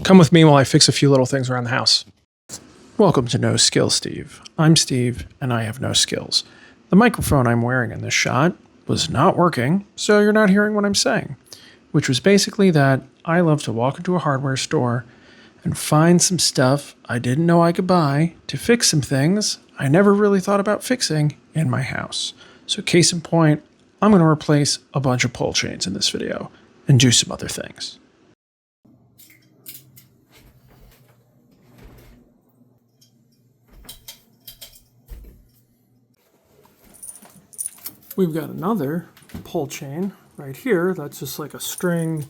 Come with me while I fix a few little things around the house. Welcome to No Skill Steve. I'm Steve, and I have no skills. The microphone I'm wearing in this shot was not working, so you're not hearing what I'm saying, which was basically that I love to walk into a hardware store and find some stuff I didn't know I could buy to fix some things I never really thought about fixing in my house. So case in point, I'm going to replace a bunch of pull chains in this video and do some other things. We've got another pull chain right here that's just like a string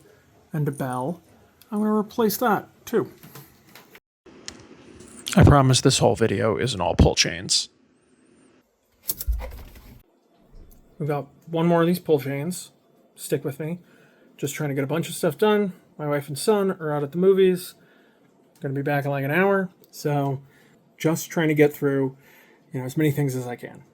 and a bell. I'm going to replace that too. I promise this whole video isn't all pull chains. We've got one more of these pull chains. Stick with me. Just trying to get a bunch of stuff done. My wife and son are out at the movies. Going to be back in like an hour. So just trying to get through, as many things as I can.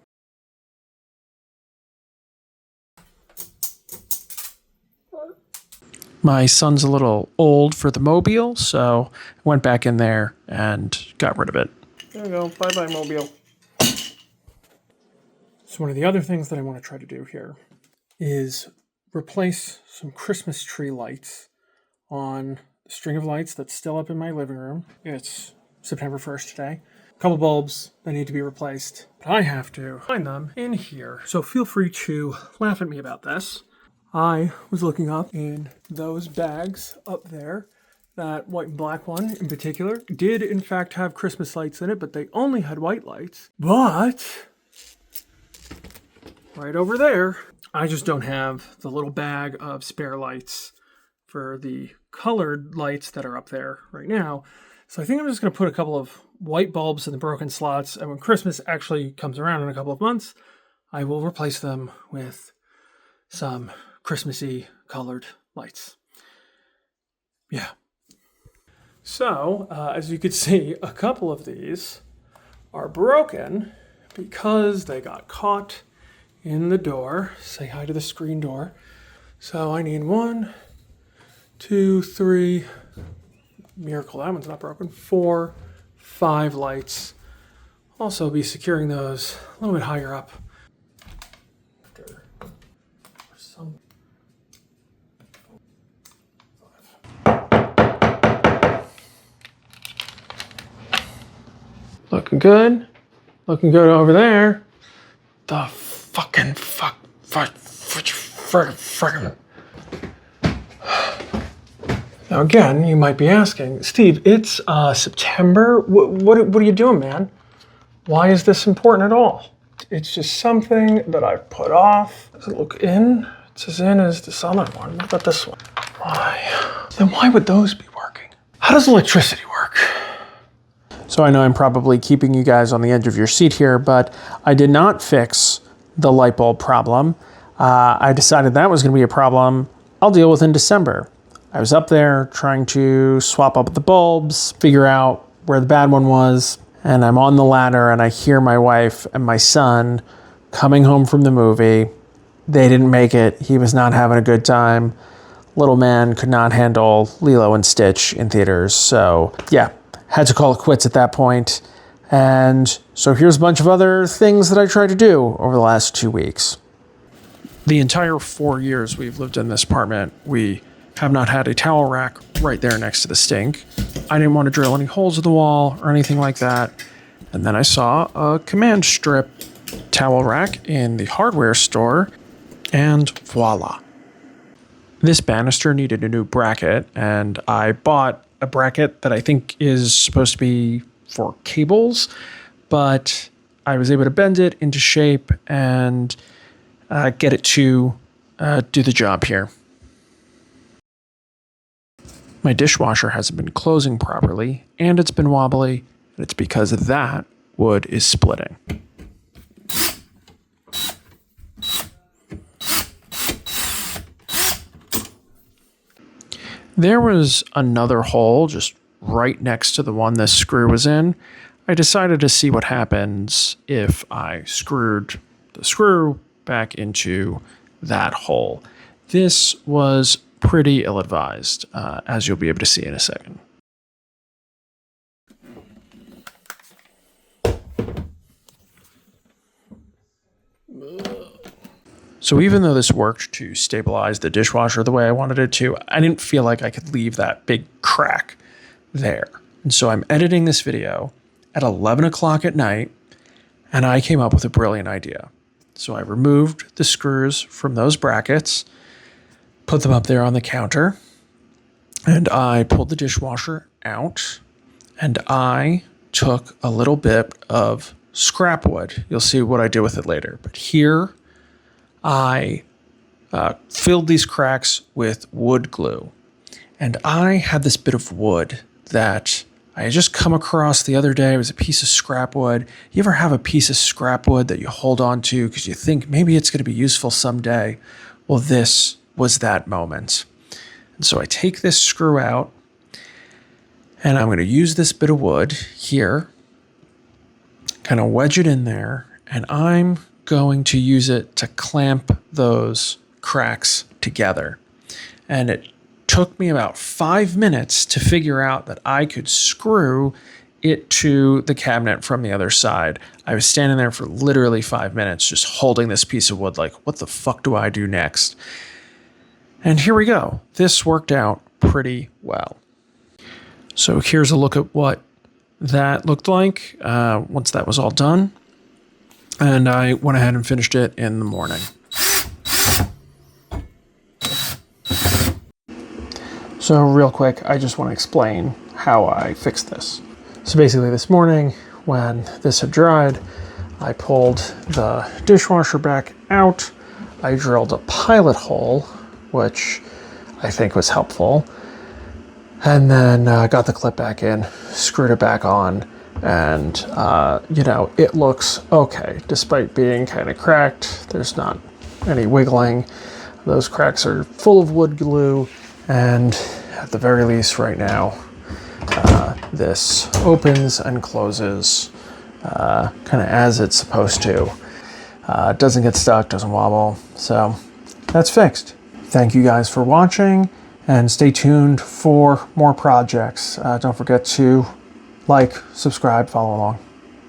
My son's a little old for the Mobile, so I went back in there and got rid of it. There we go. Bye-bye, Mobile. So one of the other things that I want to try to do here is replace some Christmas tree lights on the string of lights that's still up in my living room. It's September 1st today. A couple bulbs that need to be replaced, but I have to find them in here. So feel free to laugh at me about this. I was looking up in those bags up there. That white and black one in particular did in fact have Christmas lights in it, but they only had white lights. But right over there, I just don't have the little bag of spare lights for the colored lights that are up there right now. So I think I'm just going to put a couple of white bulbs in the broken slots, and when Christmas actually comes around in a couple of months, I will replace them with some Christmassy colored lights. Yeah. So, as you can see, a couple of these are broken because they got caught in the door. Say hi to the screen door. So I need 1, 2, 3, miracle, that one's not broken, 4, 5 lights. Also be securing those a little bit higher up. Looking good. Looking good over there. The fucking. Now again, you might be asking, Steve, it's September. What are you doing, man? Why is this important at all? It's just something that I've put off. Does it look in? It's as in as this other one. What about this one? Why? Then why would those be working? How does electricity work? So I know I'm probably keeping you guys on the edge of your seat here, but I did not fix the light bulb problem. I decided that was going to be a problem I'll deal with in December. I was up there trying to swap up the bulbs, figure out where the bad one was, and I'm on the ladder and I hear my wife and my son coming home from the movie. They didn't make it. He was not having a good time. Little man could not handle Lilo and Stitch in theaters. So yeah, had to call it quits at that point. And so here's a bunch of other things that I tried to do over the last 2 weeks. The entire 4 years we've lived in this apartment, we have not had a towel rack right there next to the sink. I didn't want to drill any holes in the wall or anything like that. And then I saw a command strip towel rack in the hardware store, and voila. This banister needed a new bracket, and I bought a bracket that I think is supposed to be for cables, but I was able to bend it into shape and get it to do the job here. My dishwasher hasn't been closing properly, and it's been wobbly, and it's because that wood is splitting. There was another hole just right next to the one this screw was in. I decided to see what happens if I screwed the screw back into that hole. This was pretty ill-advised, as you'll be able to see in a second. So even though this worked to stabilize the dishwasher the way I wanted it to, I didn't feel like I could leave that big crack there. And so I'm editing this video at 11 o'clock at night, and I came up with a brilliant idea. So I removed the screws from those brackets, put them up there on the counter, and I pulled the dishwasher out, and I took a little bit of scrap wood. You'll see what I did with it later. But here, I filled these cracks with wood glue. And I had this bit of wood that I had just come across the other day. It was a piece of scrap wood. You ever have a piece of scrap wood that you hold on to because you think maybe it's going to be useful someday? Well, this was that moment. And so I take this screw out, and I'm going to use this bit of wood here, kind of wedge it in there, and I'm going to use it to clamp those cracks together. And it took me about 5 minutes to figure out that I could screw it to the cabinet from the other side. I was standing there for literally 5 minutes just holding this piece of wood like, what the fuck do I do next? And here we go. This worked out pretty well. So here's a look at what that looked like once that was all done. And I went ahead and finished it in the morning. So real quick, I just want to explain how I fixed this. So basically this morning when this had dried, I pulled the dishwasher back out. I drilled a pilot hole, which I think was helpful. And then got the clip back in, screwed it back on, and it looks okay. Despite being kind of cracked, there's not any wiggling. Those cracks are full of wood glue, and at the very least right now, this opens and closes kind of as it's supposed to. It doesn't get stuck, doesn't wobble, so that's fixed. Thank you guys for watching, and stay tuned for more projects. Don't forget to like, subscribe, follow along.